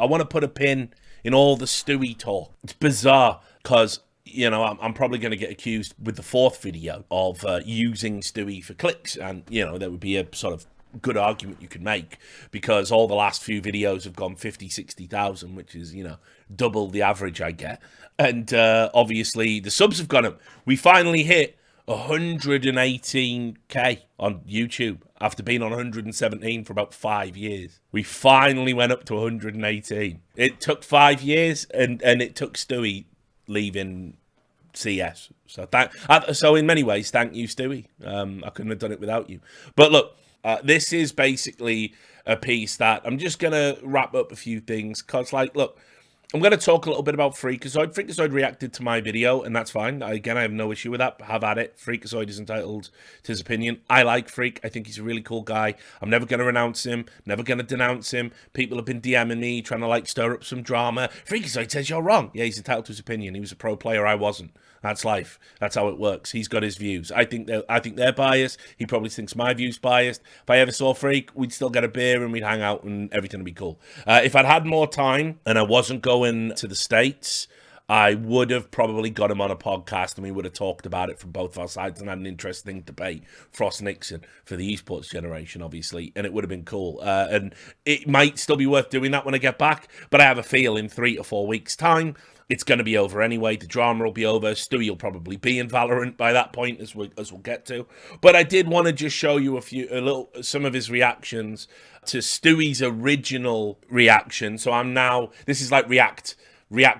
I want to put a pin in all the Stewie talk. It's bizarre because, you know, I'm probably going to get accused with the fourth video of using Stewie for clicks. And, you know, there would be a sort of good argument you could make because all the last few videos have gone 50, 60,000, which is, you know, double the average I get. And obviously the subs have gone up. We finally hit 118k on YouTube after being on 117 for about 5 years. We finally went up to 118. It took 5 years, and it took Stewie leaving CS. So in many ways, thank you, Stewie. I couldn't have done it without you. But look, this is basically a piece that I'm just gonna wrap up a few things because, like, look, I'm going to talk a little bit about Freakazoid. Freakazoid reacted to my video, and that's fine. Again, I have no issue with that. Have at it. Freakazoid is entitled to his opinion. I like Freak. I think he's a really cool guy. I'm never going to renounce him. Never going to denounce him. People have been DMing me, trying to, like, stir up some drama. Freakazoid says you're wrong. Yeah, he's entitled to his opinion. He was a pro player. I wasn't. That's life. That's how it works. He's got his views. I think they're biased. He probably thinks my view's biased. If I ever saw Freak, we'd still get a beer and we'd hang out and everything would be cool. If I'd had more time and I wasn't going to the States, I would have probably got him on a podcast and we would have talked about it from both our sides and had an interesting debate. Frost Nixon for the esports generation, obviously, and it would have been cool. And it might still be worth doing that when I get back, but I have a feel in 3 to 4 weeks' time, it's going to be over anyway. The drama will be over. Stewie will probably be in Valorant by that point, as we'll get to. But I did want to just show you some of his reactions to Stewie's original reaction. So this is like react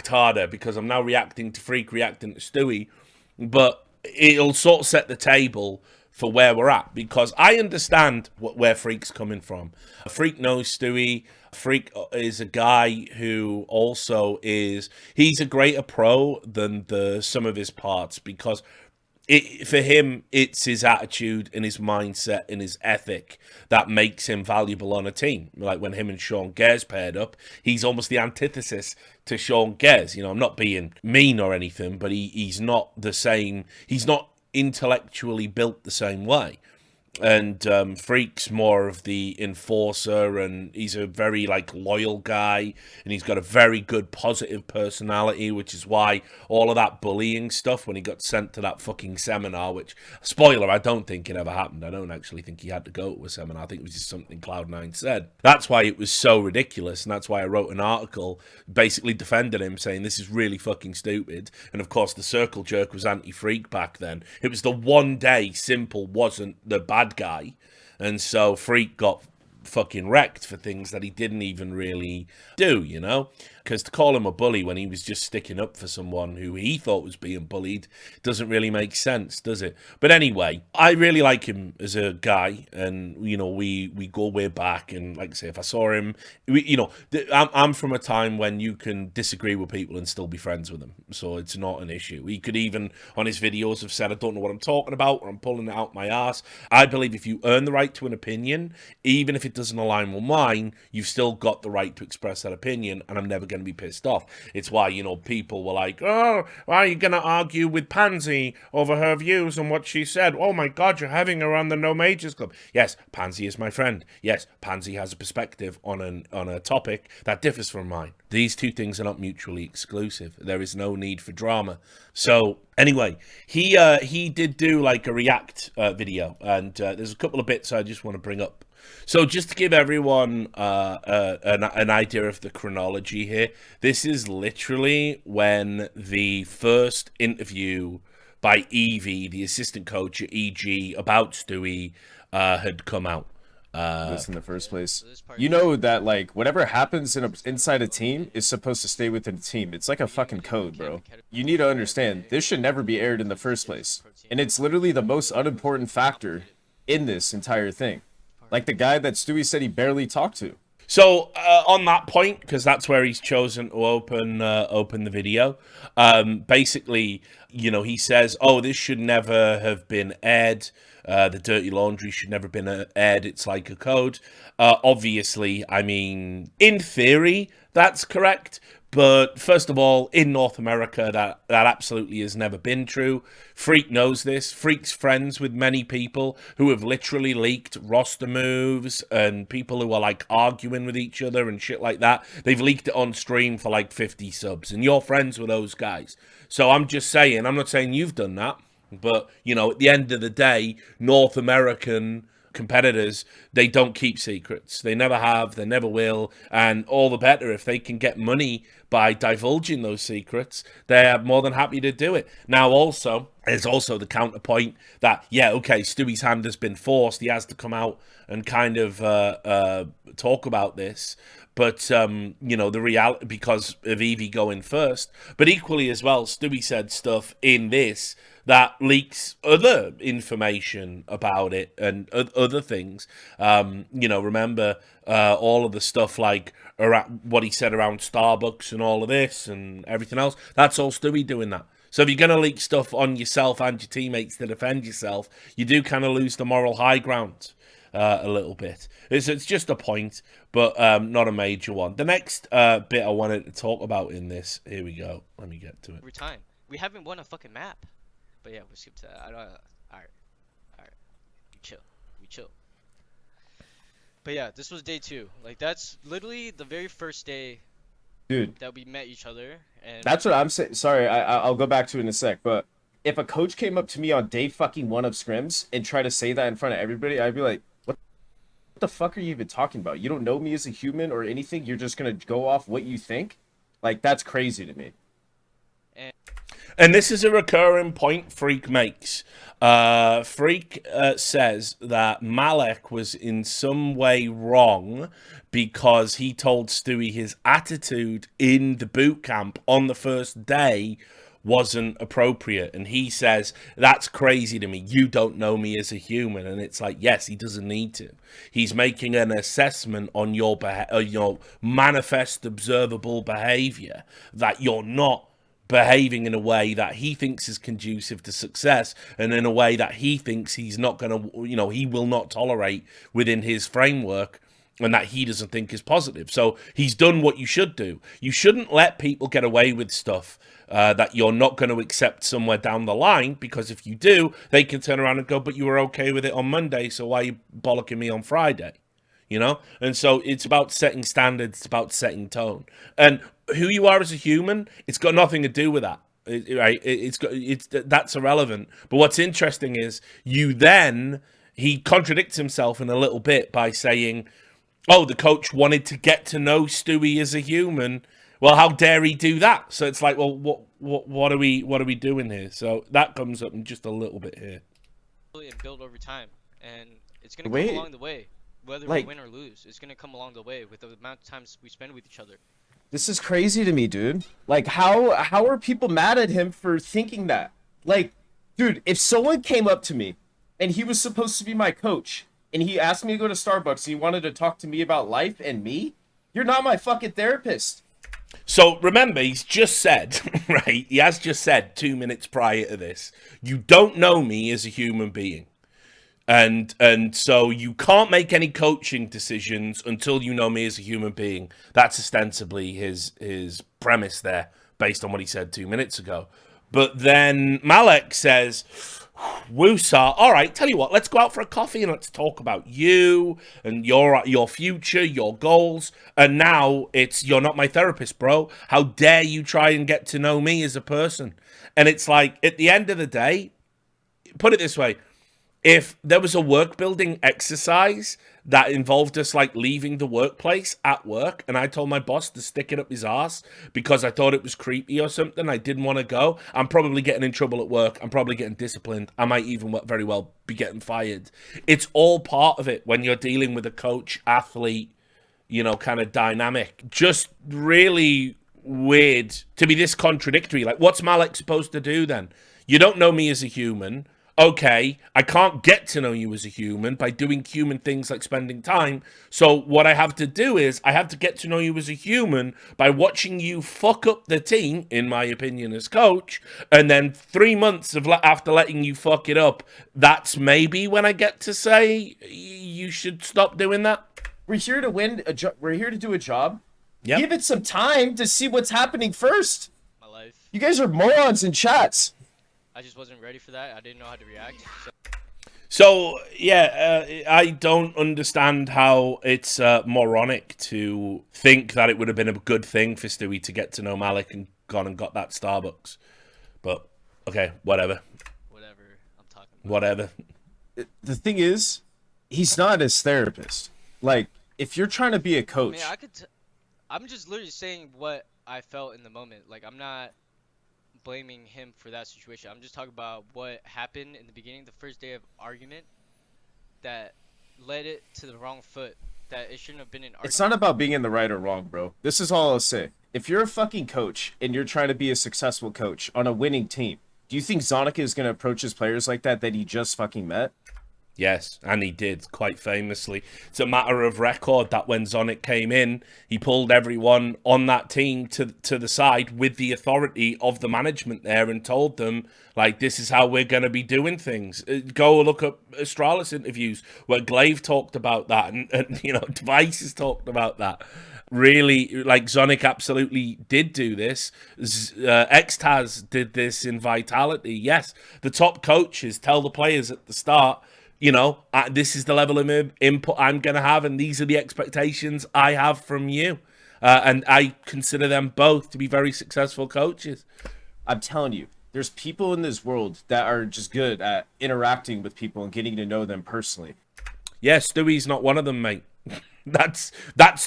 harder because I'm now reacting to Freak, reacting to Stewie. But it'll sort of set the table for where we're at because I understand where Freak's coming from. Freak knows Stewie. Freak is a guy who also he's a greater pro than the sum of his parts because for him, it's his attitude and his mindset and his ethic that makes him valuable on a team. Like when him and Sean Gares paired up, he's almost the antithesis to Sean Gares. You know, I'm not being mean or anything, but he's not the same. He's not intellectually built the same way. And Freak's more of the enforcer, and he's a very, like, loyal guy, and he's got a very good positive personality, which is why all of that bullying stuff when he got sent to that fucking seminar, which, spoiler, I don't think it ever happened. I don't actually think he had to go to a seminar. I think it was just something Cloud9 said. That's why it was so ridiculous, and that's why I wrote an article basically defending him, saying this is really fucking stupid. And, of course, the circle jerk was anti-Freak back then. It was the one day Simple wasn't the bad guy, and so Freak got fucking wrecked for things that he didn't even really do, you know, because to call him a bully when he was just sticking up for someone who he thought was being bullied doesn't really make sense, does it? But anyway, I really like him as a guy, and you know, we go way back, and like I say, if I saw him, you know, I'm from a time when you can disagree with people and still be friends with them, so it's not an issue. He could even on his videos have said, I don't know what I'm talking about, or I'm pulling it out my ass. I believe if you earn the right to an opinion, even if it doesn't align with mine, you've still got the right to express that opinion, and I'm never going to be pissed off. It's why, you know, people were like, oh, why are you going to argue with Pansy over her views and what she said? Oh my God, you're having her on the No Majors Club. Yes, Pansy is my friend. Yes, Pansy has a perspective on a topic that differs from mine. These two things are not mutually exclusive. There is no need for drama. So anyway, he did do like a react video, and there's a couple of bits I just want to bring up. So just to give everyone an idea of the chronology here, this is literally when the first interview by Evie, the assistant coach at EG, about Stewie had come out. This in the first place. You know that, like, whatever happens inside a team is supposed to stay within a team. It's like a fucking code, bro. You need to understand, this should never be aired in the first place. And it's literally the most unimportant factor in this entire thing. Like the guy that Stewie said he barely talked to. So on that point, because that's where he's chosen to open the video, basically, you know, he says, oh, this should never have been aired. The dirty laundry should never have been aired. It's like a code. Obviously, I mean, in theory, that's correct. But first of all, in North America, that absolutely has never been true. Freak knows this. Freak's friends with many people who have literally leaked roster moves and people who are like arguing with each other and shit like that. They've leaked it on stream for like 50 subs, and you're friends with those guys. So I'm just saying, I'm not saying you've done that, but, you know, at the end of the day, North American competitors, they don't keep secrets. They never have, they never will, and all the better if they can get money by divulging those secrets. They're more than happy to do it. Now, also, there's also the counterpoint that, yeah, okay, Stewie's hand has been forced. He has to come out and kind of talk about this. But, you know, the reality, because of Evie going first. But equally as well, Stewie said stuff in this that leaks other information about it and other things. You know, remember all of the stuff like around what he said around Starbucks and all of this and everything else. That's all Stewie doing that. So if you're going to leak stuff on yourself and your teammates to defend yourself, you do kind of lose the moral high ground a little bit. It's just a point, but not a major one. The next bit I wanted to talk about in this, here we go. Let me get to it. Every time. We haven't won a fucking map. But yeah, we'll skip to that. Alright. We chill. But yeah, this was day 2. Like, that's literally the very first day, dude, that we met each other. And that's what I'm saying. Sorry, I'll go back to it in a sec. But if a coach came up to me on day fucking 1 of scrims and tried to say that in front of everybody, I'd be like, what the fuck are you even talking about? You don't know me as a human or anything. You're just going to go off what you think? Like, that's crazy to me. And this is a recurring point Freak makes. Freak says that Malek was in some way wrong because he told Stewie his attitude in the boot camp on the first day wasn't appropriate. And he says, that's crazy to me. You don't know me as a human. And it's like, yes, he doesn't need to. He's making an assessment on your manifest observable behavior that you're not behaving in a way that he thinks is conducive to success and in a way that he thinks he's not going to, you know, he will not tolerate within his framework and that he doesn't think is positive. So he's done what you should do. You shouldn't let people get away with stuff that you're not going to accept somewhere down the line, because if you do, they can turn around and go, but you were okay with it on Monday, so why are you bollocking me on Friday? You know? And so it's about setting standards, it's about setting tone. And who you are as a human, it's got nothing to do with that. Right? That's irrelevant. But what's interesting is he contradicts himself in a little bit by saying, oh, the coach wanted to get to know Stewie as a human. Well, how dare he do that? So it's like, well, what are we doing here? So that comes up in just a little bit here. And build over time, and it's gonna come along the way. Whether we win or lose, it's gonna come along the way with the amount of times we spend with each other. This is crazy to me, dude. Like, how are people mad at him for thinking that? Like, dude, if someone came up to me and he was supposed to be my coach and he asked me to go to Starbucks and he wanted to talk to me about life and me, you're not my fucking therapist. So remember, he's just said, right? He has just said 2 minutes prior to this, you don't know me as a human being. And so you can't make any coaching decisions until you know me as a human being. That's ostensibly his premise there, based on what he said 2 minutes ago. But then Malek says, woosah, all right, tell you what, let's go out for a coffee and let's talk about you and your future, your goals. And now it's, you're not my therapist, bro. How dare you try and get to know me as a person? And it's like, at the end of the day, put it this way, if there was a work building exercise that involved us like leaving the workplace at work and I told my boss to stick it up his ass because I thought it was creepy or something, I didn't want to go, I'm probably getting in trouble at work. I'm probably getting disciplined. I might even very well be getting fired. It's all part of it when you're dealing with a coach, athlete, you know, kind of dynamic. Just really weird to be this contradictory. Like, what's Malek supposed to do then? You don't know me as a human. Okay, I can't get to know you as a human by doing human things like spending time. So what I have to do is I have to get to know you as a human by watching you fuck up the team, in my opinion, as coach. And then 3 months after letting you fuck it up, that's maybe when I get to say you should stop doing that. We're here to win. We're here to do a job Yep. Give it some time to see what's happening first. My life. You guys are morons in chats. I just wasn't ready for that. I didn't know how to react. So yeah, I don't understand how it's moronic to think that it would have been a good thing for Stewie to get to know Malik and gone and got that Starbucks. But okay, whatever. Whatever. I'm talking about. Whatever. The thing is, he's not his therapist. Like, if you're trying to be a coach, I mean, I'm just literally saying what I felt in the moment. Like, I'm not blaming him for that situation. I'm just talking about what happened in the beginning, the first day of argument, that led it to the wrong foot. That it shouldn't have been an argument. it's not about being in the right or wrong, bro. This is all I'll say. If you're a fucking coach and you're trying to be a successful coach on a winning team, do you think Zonica is going to approach his players like that he just fucking met? Yes, and he did, quite famously. It's a matter of record that when Zonic came in, he pulled everyone on that team to the side with the authority of the management there and told them, like, this is how we're going to be doing things. Go look up Astralis interviews where Glaive talked about that and you know, Devices talked about that. Really, like, Zonic absolutely did do this. Xtaz did this in Vitality. Yes, the top coaches tell the players at the start, you know, this is the level of input I'm going to have, and these are the expectations I have from you. And I consider them both to be very successful coaches. I'm telling you, there's people in this world that are just good at interacting with people and getting to know them personally. Yeah, Stewie's not one of them, mate. That's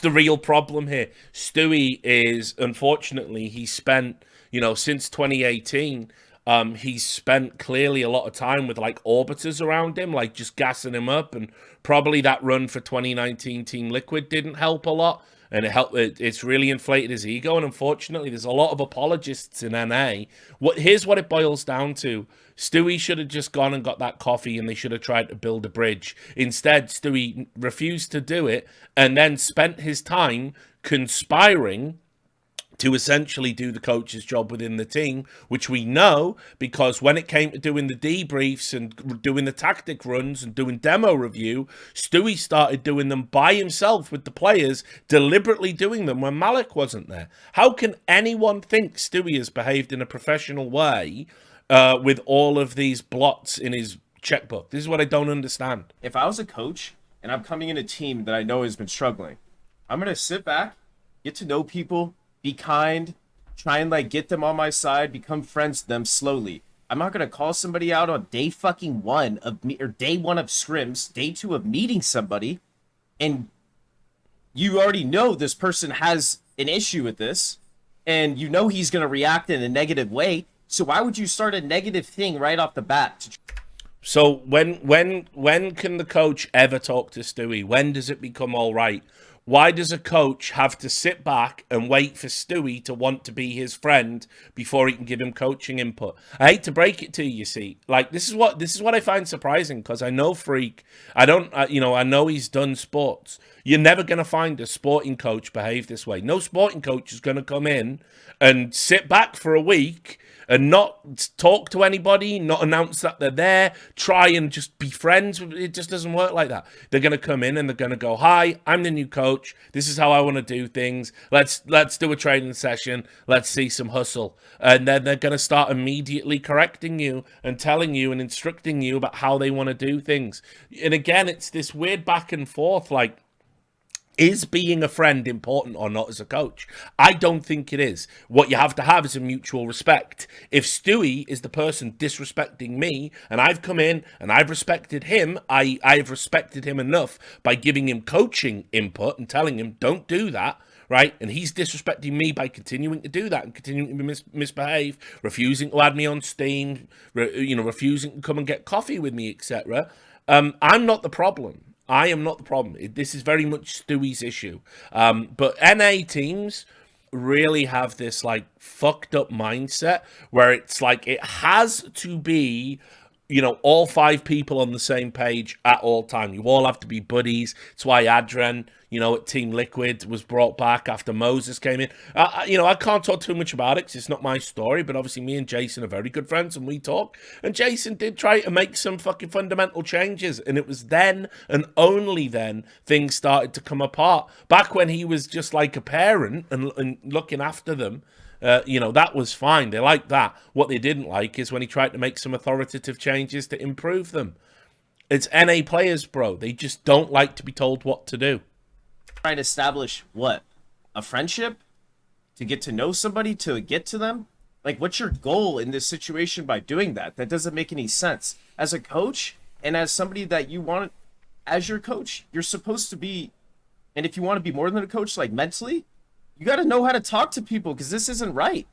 the real problem here. Stewie is, unfortunately, he spent, you know, since 2018... he's spent clearly a lot of time with like orbiters around him, like just gassing him up, and probably that run for 2019 Team Liquid didn't help a lot, and it's really inflated his ego. And unfortunately, there's a lot of apologists in NA. Here's what it boils down to: Stewie should have just gone and got that coffee, and they should have tried to build a bridge. Instead, Stewie refused to do it, and then spent his time conspiring to essentially do the coach's job within the team, which we know because when it came to doing the debriefs and doing the tactic runs and doing demo review, Stewie started doing them by himself with the players, deliberately doing them when Malik wasn't there. How can anyone think Stewie has behaved in a professional way with all of these blots in his checkbook? This is what I don't understand. If I was a coach and I'm coming in a team that I know has been struggling, I'm going to sit back, get to know people, be kind, try and like get them on my side, become friends with them slowly. I'm not gonna call somebody out on day fucking one of me or day one of scrims, day two of meeting somebody, and you already know this person has an issue with this, and you know he's gonna react in a negative way. So why would you start a negative thing right off the bat? So when can the coach ever talk to Stewie? When does it become all right? Why does a coach have to sit back and wait for Stewie to want to be his friend before he can give him coaching input? I hate to break it to you, see. Like, this is what I find surprising, because I know Freak. I know he's done sports. You're never going to find a sporting coach behave this way. No sporting coach is going to come in and sit back for a week and not talk to anybody, not announce that they're there, try and just be friends. It just doesn't work like that. They're going to come in and they're going to go, hi, I'm the new coach. This is how I want to do things. Let's do a training session. Let's see some hustle. And then they're going to start immediately correcting you and telling you and instructing you about how they want to do things. And again, it's this weird back and forth, like, is being a friend important or not as a coach? I don't think it is. What you have to have is a mutual respect. If Stewie is the person disrespecting me, and I've come in and I've respected him, I've respected him enough by giving him coaching input and telling him, don't do that, right? And he's disrespecting me by continuing to do that and continuing to misbehave, refusing to add me on Steam, refusing to come and get coffee with me, etc. I'm not the problem. I am not the problem. This is very much Stewie's issue. But NA teams really have this like fucked up mindset where it's like it has to be you know, all 5 people on the same page at all time. You all have to be buddies. It's why Adrian, you know, at Team Liquid was brought back after Moses came in. You know, I can't talk too much about it because it's not my story, but obviously me and Jason are very good friends and we talk. And Jason did try to make some fucking fundamental changes. And it was then and only then things started to come apart. Back when he was just like a parent and looking after them, you know, that was fine. They liked that. What they didn't like is when he tried to make some authoritative changes to improve them. It's NA players, bro. They just don't like to be told what to do. Trying to establish what? A friendship? To get to know somebody? To get to them? Like, what's your goal in this situation by doing that? That doesn't make any sense. As a coach, and as somebody that you want as your coach, you're supposed to be, and if you want to be more than a coach, like mentally, you got to know how to talk to people because this isn't right.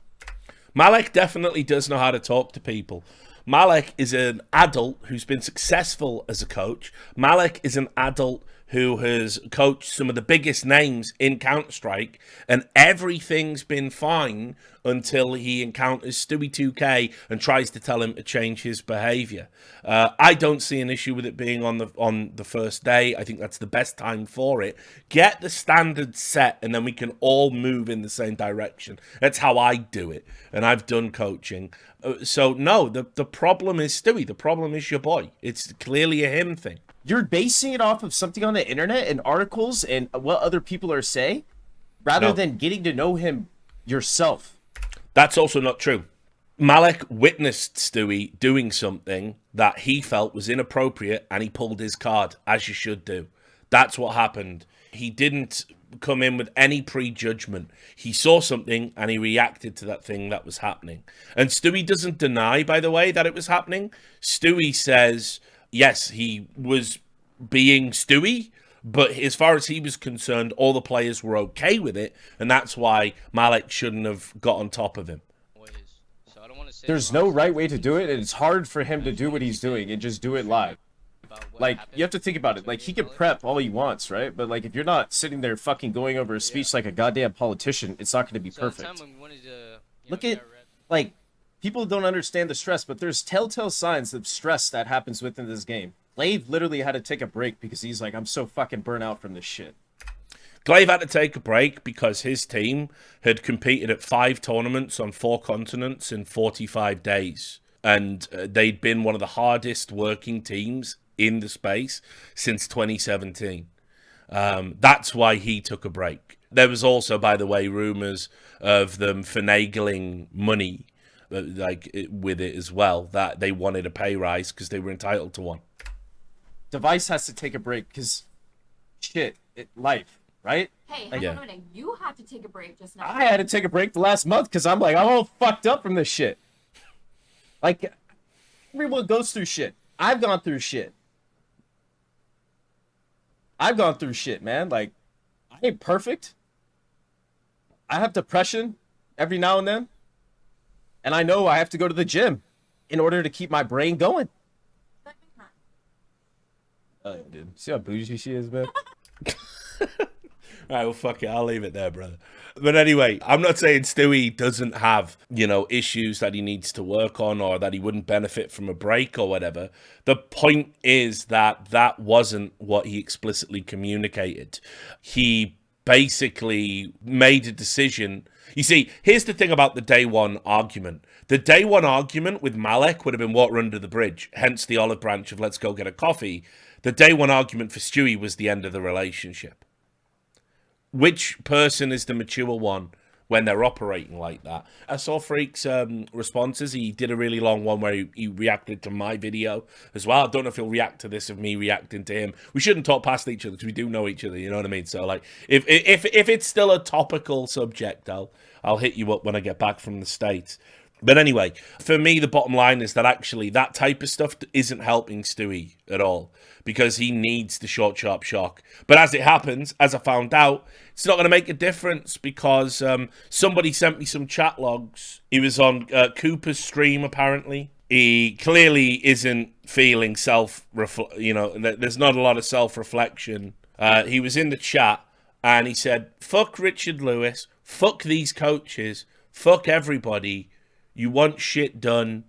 Malek definitely does know how to talk to people. Malek is an adult who's been successful as a coach. Malek is an adult who has coached some of the biggest names in Counterstrike, and everything's been fine until he encounters Stewie2k and tries to tell him to change his behavior. I don't see an issue with it being on the first day. I think that's the best time for it. Get the standards set, and then we can all move in the same direction. That's how I do it, and I've done coaching. So no, the problem is Stewie. The problem is your boy. It's clearly a him thing. You're basing it off of something on the internet and articles and what other people are saying, rather than getting to know him yourself. That's also not true. Malek witnessed Stewie doing something that he felt was inappropriate, and he pulled his card, as you should do. That's what happened. He didn't come in with any prejudgment. He saw something and he reacted to that thing that was happening. And Stewie doesn't deny, by the way, that it was happening. Stewie says, yes, he was being Stewie, but as far as he was concerned, all the players were okay with it, and that's why Malek shouldn't have got on top of him. There's no right way to do it, and it's hard for him to do what he's doing and just do it live. Like, you have to think about it. Like, he can prep all he wants, right? But, like, if you're not sitting there fucking going over a speech like a goddamn politician, it's not going to be perfect. Look at, like, people don't understand the stress, but there's telltale signs of stress that happens within this game. Glaive literally had to take a break because he's like, I'm so fucking burnt out from this shit. Glaive had to take a break because his team had competed at 5 tournaments on 4 continents in 45 days. And they'd been one of the hardest working teams in the space since 2017. That's why he took a break. There was also, by the way, rumors of them finagling money with it as well, that they wanted a pay rise because they were entitled to one. Device has to take a break because life, right? Hey, hang on a minute. You had to take a break just now. I had to take a break the last month because I'm like, I'm all fucked up from this shit. Like, everyone goes through shit. I've gone through shit. Man. Like, I ain't perfect. I have depression every now and then. And I know I have to go to the gym in order to keep my brain going. Dude. See how bougie she is, man? All right, well, fuck it. I'll leave it there, brother. But anyway, I'm not saying Stewie doesn't have, you know, issues that he needs to work on or that he wouldn't benefit from a break or whatever. The point is that that wasn't what he explicitly communicated. He basically made a decision. You see, here's the thing about the day one argument. The day one argument with Malek would have been water under the bridge, hence the olive branch of let's go get a coffee. The day one argument for Stewie was the end of the relationship. Which person is the mature one when they're operating like that? I saw Freak's responses. He did a really long one where he reacted to my video as well. I don't know if he'll react to this of me reacting to him. We shouldn't talk past each other because we do know each other, you know what I mean? So, like, if it's still a topical subject, I'll hit you up when I get back from the States. But anyway, for me, the bottom line is that actually that type of stuff isn't helping Stewie at all because he needs the short, sharp shock. But as it happens, as I found out, it's not going to make a difference because somebody sent me some chat logs. He was on Cooper's stream, apparently. He clearly isn't feeling there's not a lot of self-reflection. He was in the chat and he said, fuck Richard Lewis, fuck these coaches, fuck everybody. You want shit done.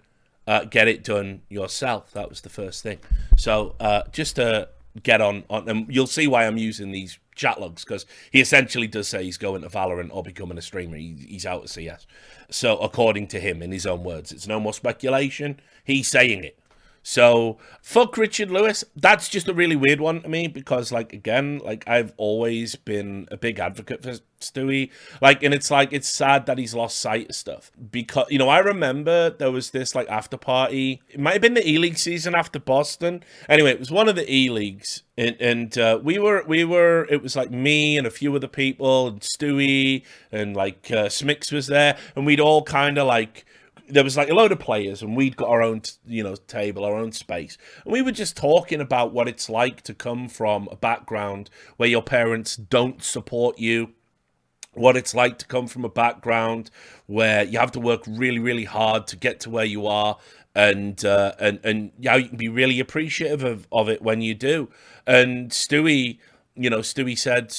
get it done yourself. That was the first thing. So just to get on, and you'll see why I'm using these chat logs, because he essentially does say he's going to Valorant or becoming a streamer. He's out of CS. So according to him, in his own words, it's no more speculation. He's saying it. So fuck Richard Lewis. That's just a really weird one to me, because like, again, like I've always been a big advocate for Stewie. Like, and it's like, it's sad that he's lost sight of stuff, because, you know, I remember there was this like after party. It might have been the E-League season after Boston. Anyway, it was one of the E-Leagues, and we were, it was like me and a few other people, and Stewie, and like Smix was there, and we'd all kind of like, there was like a load of players, and we'd got our own, you know, table, our own space. And we were just talking about what it's like to come from a background where your parents don't support you, what it's like to come from a background where you have to work really, really hard to get to where you are, and yeah, you can be really appreciative of it when you do. And Stewie, you know, Stewie said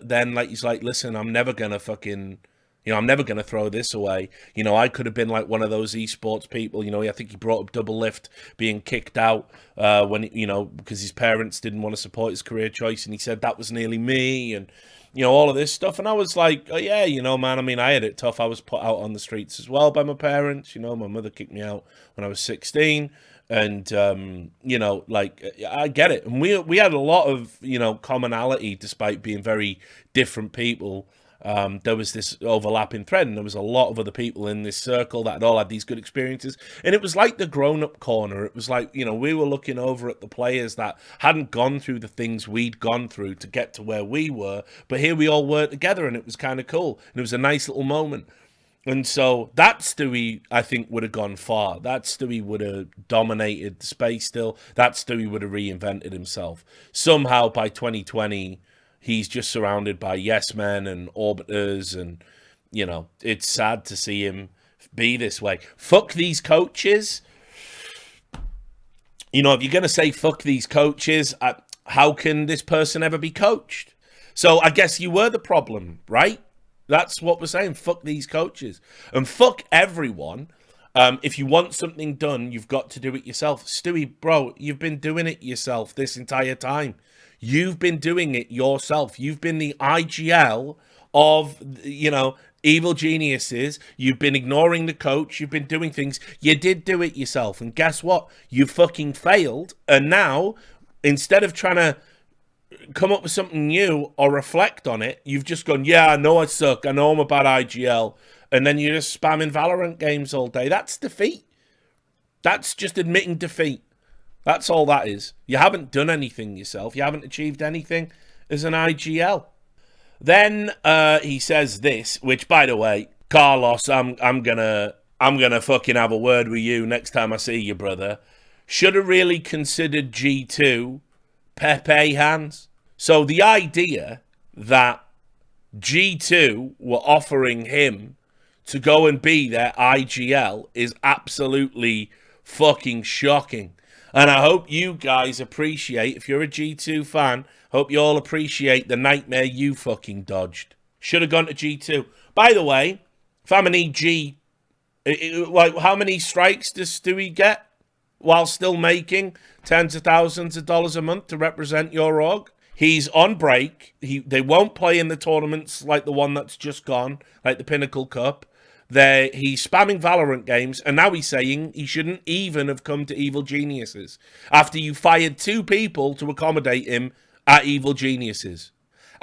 then, like, he's like, listen, I'm never gonna fucking... You know, I'm never going to throw this away. You know, I could have been like one of those esports people. You know, I think he brought up Double Lift being kicked out when, you know, because his parents didn't want to support his career choice. And he said that was nearly me, and, you know, all of this stuff. And I was like, oh, yeah, you know, man, I mean, I had it tough. I was put out on the streets as well by my parents. You know, my mother kicked me out when I was 16. And, you know, like, I get it. And we had a lot of, you know, commonality despite being very different people. There was this overlapping thread, and there was a lot of other people in this circle that had all had these good experiences. And it was like the grown-up corner. It was like, you know, we were looking over at the players that hadn't gone through the things we'd gone through to get to where we were. But here we all were together, and it was kind of cool. And it was a nice little moment. And so that Stewie, I think, would have gone far. That Stewie would have dominated the space still. That Stewie would have reinvented himself. Somehow by 2020... he's just surrounded by yes men and orbiters, and, you know, it's sad to see him be this way. Fuck these coaches. You know, if you're going to say fuck these coaches, how can this person ever be coached? So I guess you were the problem, right? That's what we're saying. Fuck these coaches. And fuck everyone. If you want something done, you've got to do it yourself. Stewie, bro, you've been doing it yourself this entire time. You've been doing it yourself. You've been the IGL of, you know, evil geniuses. You've been ignoring the coach. You've been doing things. You did do it yourself. And guess what? You fucking failed. And now, instead of trying to come up with something new or reflect on it, you've just gone, yeah, I know I suck. I know I'm a bad IGL. And then you're just spamming Valorant games all day. That's defeat. That's just admitting defeat. That's all that is. You haven't done anything yourself. You haven't achieved anything as an IGL. Then he says this, which, by the way, Carlos, I'm gonna fucking have a word with you next time I see you, brother. Should have really considered G2 Pepe hands. So the idea that G2 were offering him to go and be their IGL is absolutely fucking shocking. And I hope you guys appreciate, if you're a G2 fan, hope you all appreciate the nightmare you fucking dodged. Should have gone to G2. By the way, if I'm an EG, like, how many strikes does Stewie get while still making tens of thousands of dollars a month to represent your org? He's on break. They won't play in the tournaments like the one that's just gone, like the Pinnacle Cup. He's spamming Valorant games, and now he's saying he shouldn't even have come to Evil Geniuses after you fired 2 people to accommodate him at Evil Geniuses.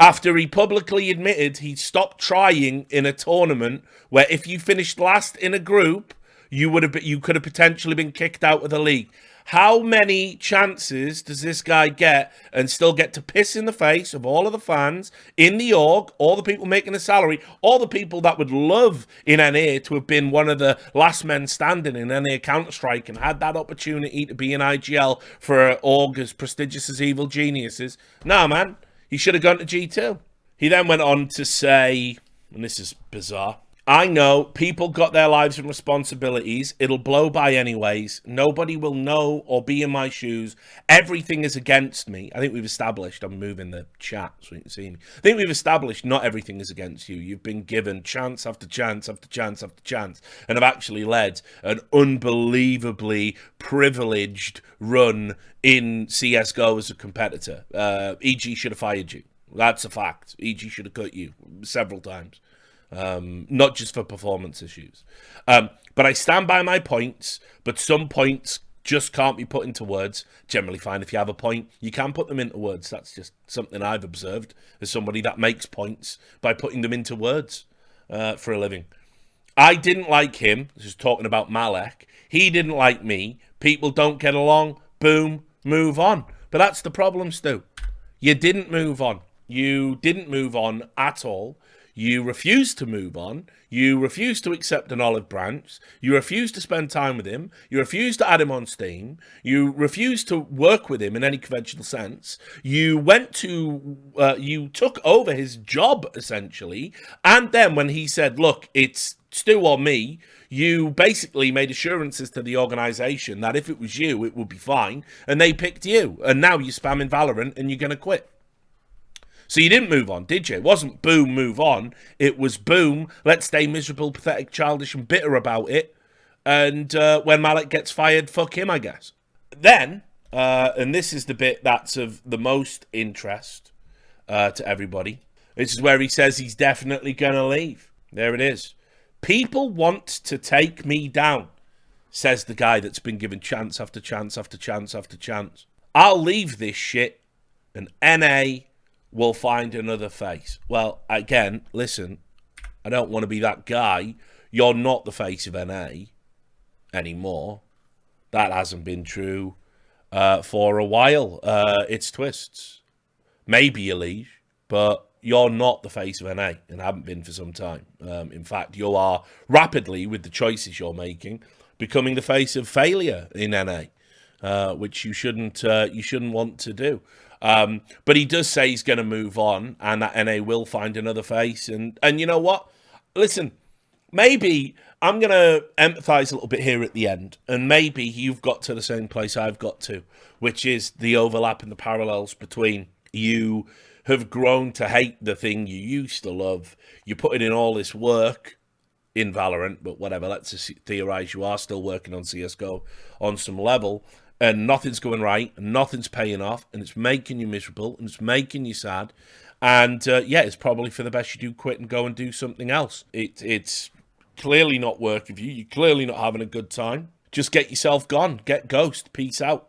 After he publicly admitted he stopped trying in a tournament where if you finished last in a group, you could have potentially been kicked out of the league. How many chances does this guy get and still get to piss in the face of all of the fans in the org, all the people making a salary, all the people that would love in NA to have been one of the last men standing in NA Counterstrike and had that opportunity to be in IGL for an org as prestigious as Evil Geniuses? Nah, man, he should have gone to G2. He then went on to say, and this is bizarre, I know people got their lives and responsibilities. It'll blow by anyways. Nobody will know or be in my shoes. Everything is against me. I think we've established, I'm moving the chat so you can see me. I think we've established not everything is against you. You've been given chance after chance after chance after chance and have actually led an unbelievably privileged run in CSGO as a competitor. EG should have fired you. That's a fact. EG should have cut you several times. Not just for performance issues. But I stand by my points, but some points just can't be put into words. Generally fine if you have a point, you can put them into words. That's just something I've observed as somebody that makes points by putting them into words for a living. I didn't like him. This is talking about Malek. He didn't like me. People don't get along. Boom, move on. But that's the problem, Stu. You didn't move on. You didn't move on at all. You refused to move on. You refused to accept an olive branch. You refused to spend time with him. You refused to add him on Steam. You refused to work with him in any conventional sense. You went to, you took over his job, essentially. And then when he said, look, it's Stu or me, you basically made assurances to the organization that if it was you, it would be fine. And they picked you. And now you're spamming Valorant and you're going to quit. So you didn't move on, did you? It wasn't boom, move on. It was boom, let's stay miserable, pathetic, childish, and bitter about it. And when Malek gets fired, fuck him, I guess. Then, and this is the bit that's of the most interest to everybody. This is where he says he's definitely going to leave. There it is. People want to take me down, says the guy that's been given chance after chance after chance after chance. I'll leave this shit, and NA will find another face. Well, again, listen, I don't want to be that guy. You're not the face of NA anymore. That hasn't been true for a while. It's twists. Maybe you leave, but you're not the face of NA and haven't been for some time. In fact, you are rapidly, with the choices you're making, becoming the face of failure in NA, which you shouldn't want to do. But he does say he's going to move on and that NA will find another face. And you know what? Listen, maybe I'm going to empathize a little bit here at the end. And maybe you've got to the same place I've got to, which is the overlap and the parallels between you have grown to hate the thing you used to love. You're putting in all this work in Valorant, but whatever, let's just theorize you are still working on CSGO on some level. And nothing's going right, and nothing's paying off, and it's making you miserable, and it's making you sad. And, yeah, it's probably for the best you do quit and go and do something else. It's clearly not working for you. You're clearly not having a good time. Just get yourself gone. Get ghost. Peace out.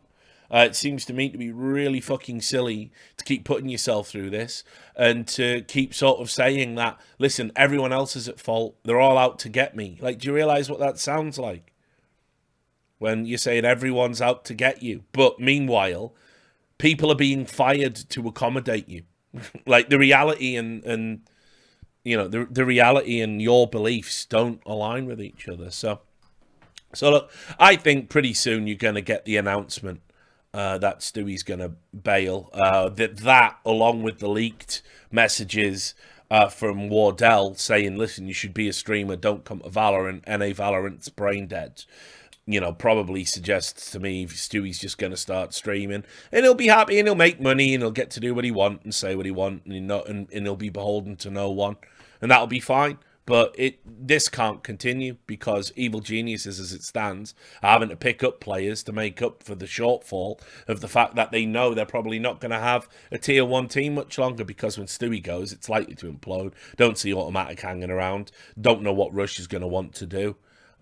It seems to me to be really fucking silly to keep putting yourself through this and to keep sort of saying that, listen, everyone else is at fault. They're all out to get me. Like, do you realize what that sounds like? When you're saying everyone's out to get you. But meanwhile, people are being fired to accommodate you. Like the reality and you know, the reality and your beliefs don't align with each other. So look, I think pretty soon you're going to get the announcement that Stewie's going to bail. That along with the leaked messages from Wardell saying, listen, you should be a streamer, don't come to Valorant, NA Valorant's brain dead. You know, probably suggests to me Stewie's just going to start streaming and he'll be happy and he'll make money and he'll get to do what he wants and say what he wants and he'll be beholden to no one and that'll be fine. But this can't continue because evil geniuses, as it stands, are having to pick up players to make up for the shortfall of the fact that they know they're probably not going to have a tier 1 team much longer because when Stewie goes, it's likely to implode. Don't see automatic hanging around. Don't know what Rush is going to want to do.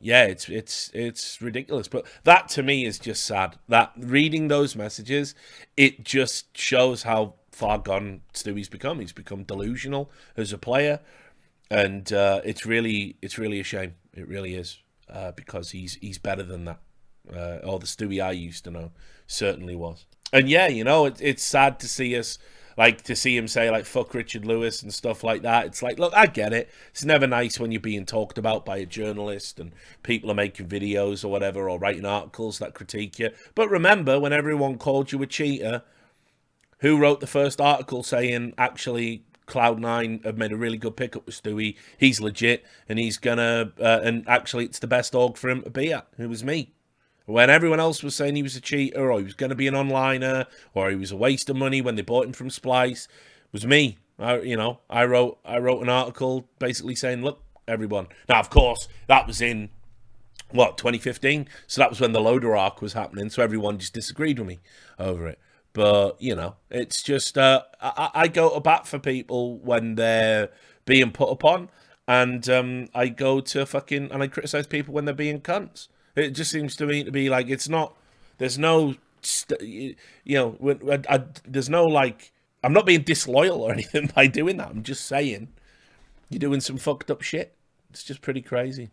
Yeah, it's ridiculous. But that to me is just sad. That reading those messages, it just shows how far gone Stewie's become. He's become delusional as a player, and it's really a shame. It really is because he's better than that. Or the Stewie I used to know certainly was. And yeah, you know, it's sad to see us. Like, to see him say, like, fuck Richard Lewis and stuff like that. It's like, look, I get it. It's never nice when you're being talked about by a journalist and people are making videos or whatever or writing articles that critique you. But remember, when everyone called you a cheater, who wrote the first article saying, actually, Cloud9 have made a really good pickup with Stewie. He's legit, and he's gonna. And actually, it's the best org for him to be at. It was me. When everyone else was saying he was a cheater, or he was going to be an onliner, or he was a waste of money when they bought him from Splice, it was me. I wrote an article basically saying, look, everyone. Now, of course, that was in 2015. So that was when the loader arc was happening. So everyone just disagreed with me over it. But it's just I go to bat for people when they're being put upon, and I go to and I criticize people when they're being cunts. It just seems to me to be like there's no, there's no like I'm not being disloyal or anything by doing that. I'm just saying you're doing some fucked up shit. It's just pretty crazy.